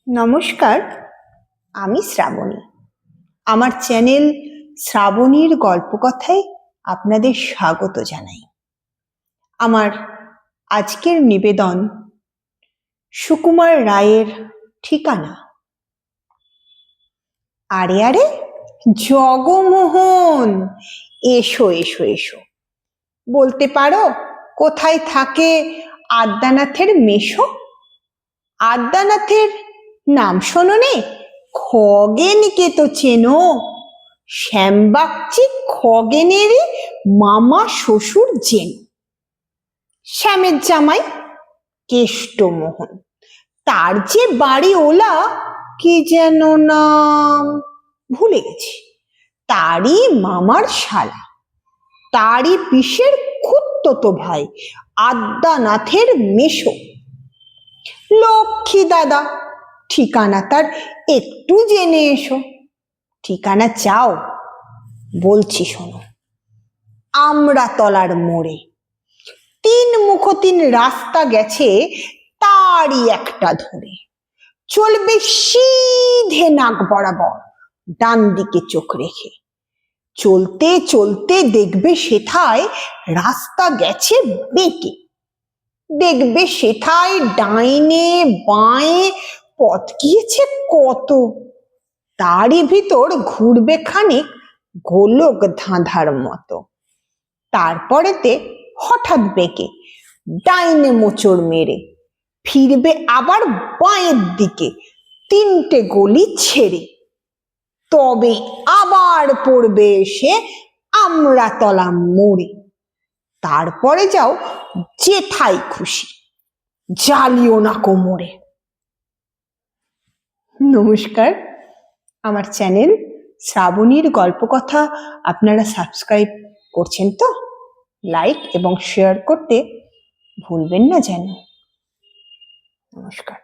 নমস্কার, আমি শ্রাবণী। আমার চ্যানেল শ্রাবণীর গল্পকথায় আপনাদের স্বাগত জানাই। আমার আজকের নিবেদন সুকুমার রায়ের ঠিকানা। আরে আরে, জগমোহন, এসো এসো এসো। বলতে পারো কোথায় থাকে আদ্যানাথের মেশো? আদ্যানাথের নাম শোনোনি? খগেনকে তো চেনো, শ্যামবাগচি খগেনেরই মামা শ্বশুর জেন। শ্যামের জামাই কেষ্টমোহন, তার যে বাড়ি ওলা, কি যেন নাম ভুলে গেছি, তারই মামার শালা, তারই পিসের খুড়তুতো ভাই আদ্যানাথের মেশো। লক্ষ্মী দাদা, ঠিকানা তার একটু জেনে এসো। ঠিকানা চাও? বলছি শোনো। আমড়াতলার মোড়ে 3 মুখো 3 রাস্তা গেছে, তারই একটা ধরে চলবে সিধে নাক বরাবর, ডান দিকে চোখ রেখে। চলতে চলতে দেখবে সেথায় রাস্তা গেছে বেঁকে। দেখবে সেথায় ডাইনে বাঁয়ে পথ গিয়েছে কত, তারই ভিতর ঘুরবে খানিক গোলক ধাঁধার মতো। তারপরেতে হঠাৎ বেঁকে ডাইনে মোচড় মেরে ফিরবে আবার বাঁয়ের দিকে 3টে গলি ছেড়ে, তবে আবার পড়বে এসে আমড়াতলা মোড়ে। তারপরে যাও যেথায় খুশি, জ্বালিও না কোমরে। নমস্কার, আমার চ্যানেল শ্রাবণীর গল্পকথা আপনারা সাবস্ক্রাইব করছেন তো? লাইক এবং শেয়ার করতে ভুলবেন না যেন। নমস্কার।